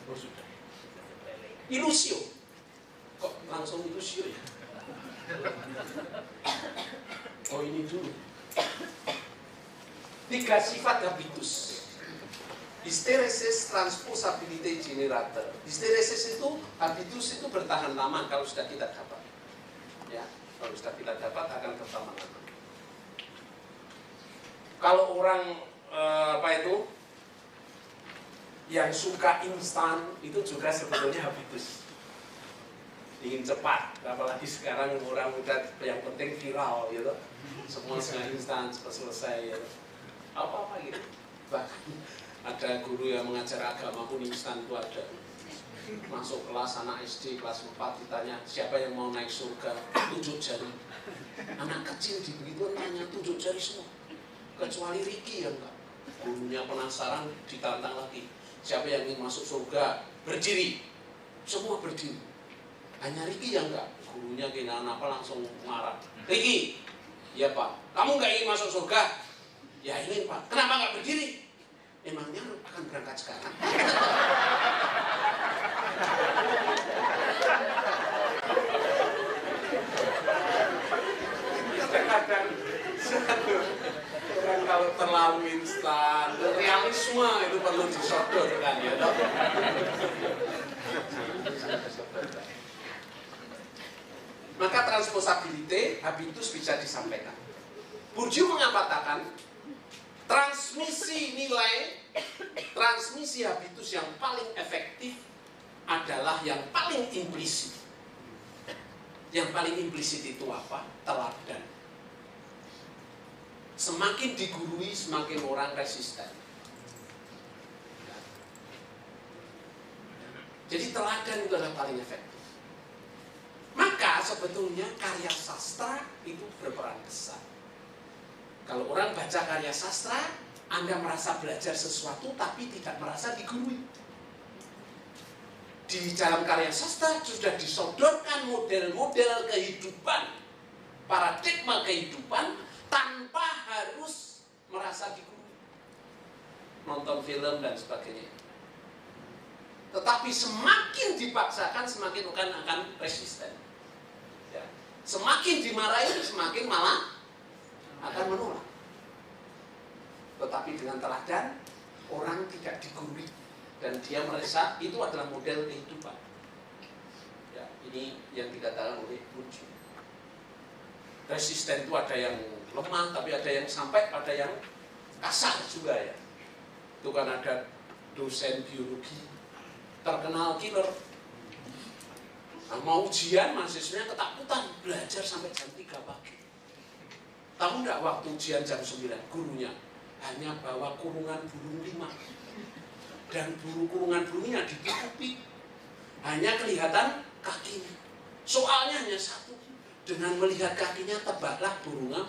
Oh sudah. Ilusio. Kok langsung ilusio ya? Oh ini dulu. 3 sifat habitus. Hysteresis, transposability, generator. Hysteresis itu, habitus itu bertahan lama kalau sudah kita dapat. Ya, kalau sudah kita dapat akan bertahan lama. Kalau orang yang suka instan itu juga sebetulnya habitus. Ingin cepat, apalagi sekarang orang muda yang penting viral gitu. Semua instan cepat selesai gitu. Apa-apa gitu. Bahkan ada guru yang mengajar agama pun instan itu ada. Masuk kelas anak SD kelas 4 ditanya siapa yang mau naik surga, tunjuk jari. Anak kecil begitu tanya tunjuk jari semua. Kecuali Ricky ya enggak. Gurunya penasaran ditantang lagi. Siapa yang ingin masuk surga? Berdiri. Semua berdiri. Hanya Ricky yang enggak. Gurunya kenapa langsung marah. Ricky, ya Pak. Kamu enggak ingin masuk surga? Ya ingin Pak. Kenapa enggak berdiri? Emangnya akan berangkat sekarang? Kadang-kadang orang kalau terlalu instan, realisme itu perlu disodorkan ya. Maka transposability, habitus bisa disampaikan. Bourdieu mengatakan transmisi nilai, transmisi habitus yang paling efektif adalah yang paling implisit. Yang paling implisit itu apa? Teladan. Semakin digurui, semakin orang resisten. Jadi teladan itu adalah paling efektif. Maka sebetulnya karya sastra itu berperan besar. Kalau orang baca karya sastra, Anda merasa belajar sesuatu tapi tidak merasa digurui. Di dalam karya sastra sudah disodorkan model-model kehidupan, paradigma kehidupan tanpa harus merasa digurui. Nonton film dan sebagainya. Tetapi semakin dipaksakan, semakin akan resisten. Ya. Semakin dimarahi, semakin malah akan menolak. Tetapi dengan teladan, orang tidak digurui dan dia merasa itu adalah model kehidupan. Ya, ini yang dikatakan oleh Bourdieu. Resisten itu ada yang lemah, tapi ada yang sampai, ada yang kasar juga ya. Itu kan ada dosen biologi terkenal killer. Nah, mau ujian mahasiswanya ketakutan belajar sampai jam 3 pagi. Tahu nggak waktu ujian jam 9 gurunya hanya bawa kurungan burung 5 dan kurungan burungnya ditutupi, hanya kelihatan kakinya. Soalnya hanya satu, dengan melihat kakinya tebaklah burungnya.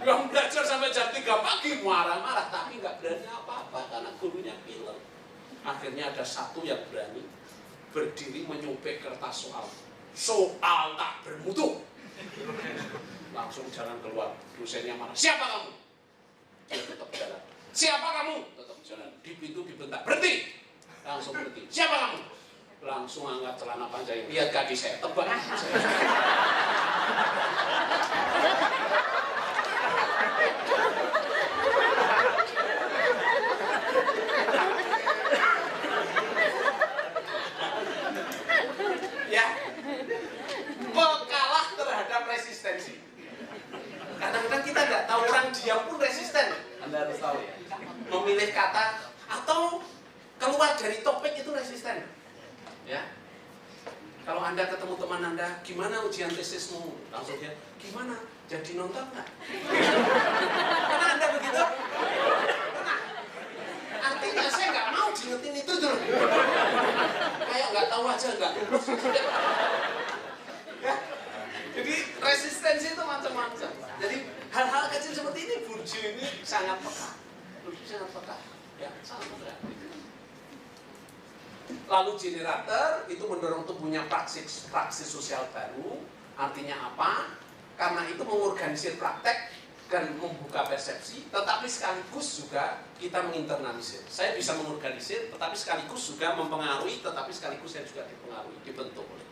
Yang belajar sampai jam 3 pagi marah-marah tapi nggak berani apa-apa karena gurunya killer. Akhirnya ada satu yang berani berdiri menyobek kertas soal. Soal tak bermutu. Langsung jalan keluar. Dosennya marah. Siapa kamu? Dia tetap jalan. Siapa kamu? Tetap jalan. Di pintu dibentak. Berhenti. Langsung berhenti. Siapa kamu? Langsung angkat celana panjang. Lihat kaki saya. Tebak. Ya. Kalah terhadap resistensi. Kadang-kadang kita nggak tahu orang diam pun resisten. Anda harus tahu ya. Memilih kata atau keluar dari topik itu resisten. Ya. Kalau Anda ketemu teman Anda, gimana ujian tesismu? Langsung dia, gimana? Jadi nonton nggak? Karena Anda begitu. Karena artinya saya nggak mau diingetin itu dulu. Kayak nggak tahu aja, nggak lulus. Ya. Jadi resistensi itu macam-macam. Jadi hal-hal kecil seperti ini Bourdieu ini sangat peka. Bourdieu sangat peka. Ya, sangat peka. Lalu generator itu mendorong tumbuhnya praksis sosial baru. Artinya apa? Karena itu mengorganisir praktek dan membuka persepsi, tetapi sekaligus juga kita menginternalisir. Saya bisa mengorganisir, tetapi sekaligus juga mempengaruhi, tetapi sekaligus saya juga dipengaruhi, dibentuk oleh.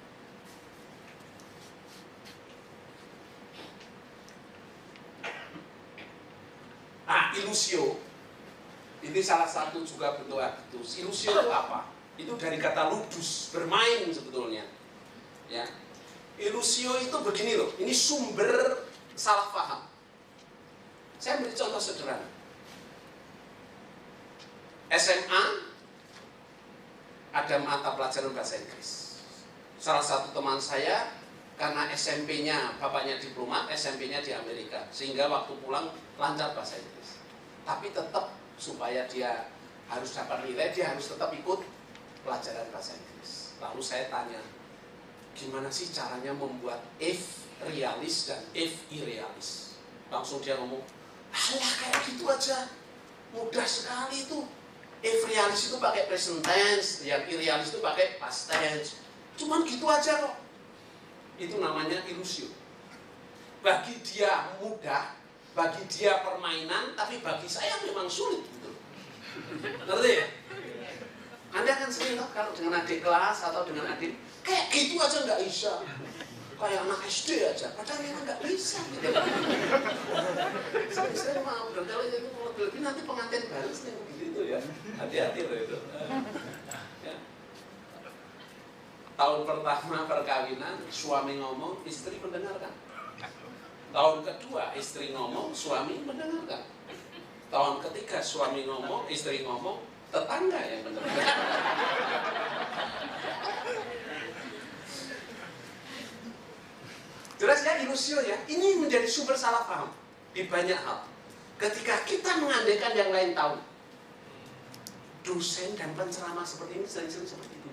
Ilusio, ini salah satu juga bentuk habitus. Ilusio itu apa? Itu dari kata ludus, bermain sebetulnya. Ya, ilusio itu begini loh, ini sumber salah paham. Saya beri contoh sederhana. SMA ada mata pelajaran bahasa Inggris. Salah satu teman saya karena SMP-nya bapaknya diplomat, SMP-nya di Amerika, sehingga waktu pulang lancar bahasa Inggris. Tapi tetap supaya dia harus dapat nilai, dia harus tetap ikut pelajaran bahasa Inggris. Lalu saya tanya, gimana sih caranya membuat if realis dan if irrealis? Langsung dia ngomong, alah kayak gitu aja, mudah sekali itu. If realis itu pakai present tense, yang irrealis itu pakai past tense. Cuman gitu aja kok. Itu namanya ilusio. Bagi dia mudah, bagi dia permainan, tapi bagi saya memang sulit gitu. Ngerti ya? Anda kan sering kalau dengan adik kelas atau dengan adik, kayak gitu aja nggak bisa. Kayak anak SD aja, padahal memang nggak bisa gitu. Saya mau kalau itu lebih nanti pengantin baru sering begitu ya. Hati-hati loh itu. Ya. Tahun pertama perkawinan, suami ngomong, istri mendengarkan. Tahun kedua, istri ngomong, suami mendengarkan. Tahun ketiga, suami ngomong, istri ngomong, tetangga yang mendengarkan. Jelas ya, ilusio ya. Ini menjadi sumber salah paham di banyak hal. Ketika kita mengandaikan yang lain tahu, dosen dan penceramah seperti ini sering-sering seperti itu.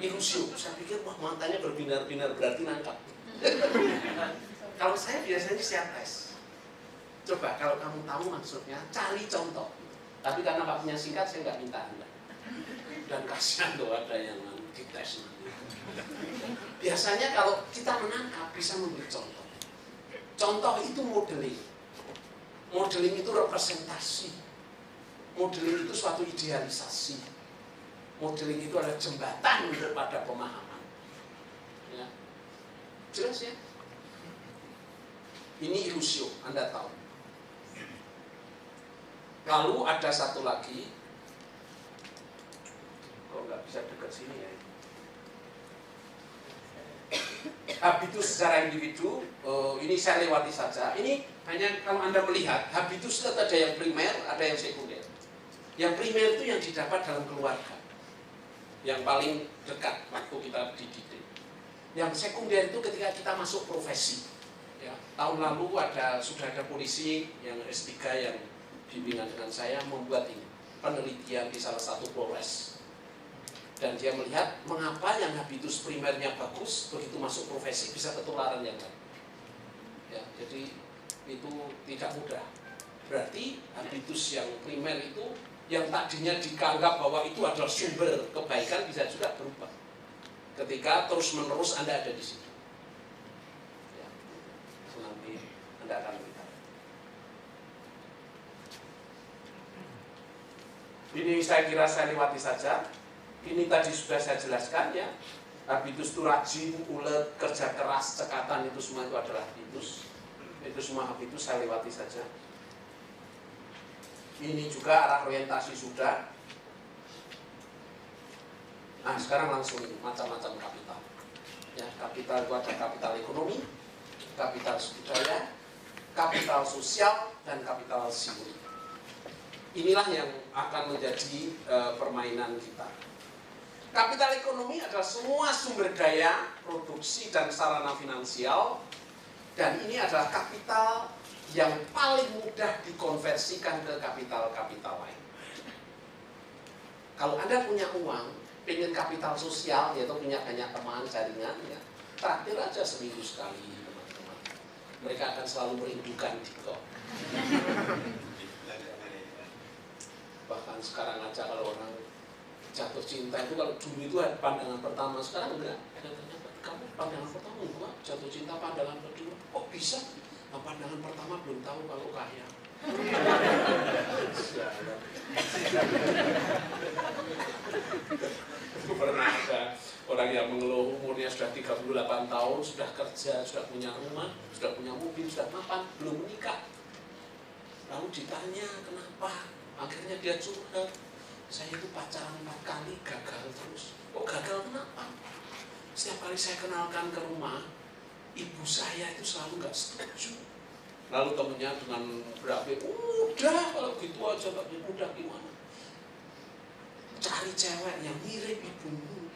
Ilusio, saya pikir wah matanya berbinar-binar berarti nangkap. Kalau saya biasanya siap tes. Coba kalau kamu tahu maksudnya, cari contoh. Tapi karena waktunya singkat, saya nggak minta Anda. Dan kasihan tuh ada yang dites nanti. Biasanya kalau kita menangkap bisa memberi contoh. Contoh itu modeling. Modeling itu representasi. Modeling itu suatu idealisasi. Modeling itu adalah jembatan kepada pemahaman. Ya. Jelas ya? Ini ilusio, Anda tahu. Lalu ada satu lagi. Kok nggak bisa dekat sini ya? Habitus secara individu, ini saya lewati saja. Ini hanya kalau Anda melihat, habitus itu ada yang primer, ada yang sekunder. Yang primer itu yang didapat dalam keluarga, yang paling dekat waktu kita dididik. Yang sekunder itu ketika kita masuk profesi. Ya, tahun lalu sudah ada polisi yang S3 yang bimbingan dengan saya membuat ini penelitian di salah satu Polres. Dan dia melihat mengapa yang habitus primernya bagus, begitu masuk profesi bisa ketularan yang lain. Ya, jadi itu tidak mudah. Berarti habitus yang primer itu, yang tadinya dianggap bahwa itu adalah sumber kebaikan, bisa juga berubah. Ketika terus-menerus Anda ada di situ. Ya, nanti Anda akan melihat. Ini saya kira saya lewati saja. Ini tadi sudah saya jelaskan ya. Habitus itu rajin, ulet, kerja keras, cekatan, itu semua itu adalah habitus. Itu semua habitus saya lewati saja. Ini juga arah orientasi sudah. Nah sekarang langsung macam-macam kapital. Ya, kapital itu ada kapital ekonomi, kapital budaya, kapital sosial, dan kapital simbol. Inilah yang akan menjadi permainan kita. Kapital ekonomi adalah semua sumber daya, produksi, dan sarana finansial. Dan ini adalah kapital yang paling mudah dikonversikan ke kapital-kapital lain. Kalau Anda punya uang, pengen kapital sosial, yaitu punya banyak teman, jaringan, ya, traktir aja seminggu sekali, teman-teman. Mereka akan selalu merindukan Diko. Bahkan sekarang aja kalau orang jatuh cinta itu, kalau dulu itu ada pandangan pertama, sekarang enggak. Kamu pandangan pertama, enggak. Jatuh cinta pandangan kedua, kok bisa? pandangan pertama belum tahu kalau kaya. Pernah ada orang yang mengeluh umurnya sudah 38 tahun, sudah kerja, sudah punya rumah, sudah punya mobil, sudah mapan, belum menikah. Lalu ditanya kenapa, akhirnya dia curhat, saya itu pacaran 4 kali, gagal terus. Kok gagal kenapa? Setiap kali saya kenalkan ke rumah, ibu saya itu selalu nggak setuju. Lalu temennya dengan berapi, udah kalau gitu aja, tapi udah gimana? Cari cewek yang mirip ibumu.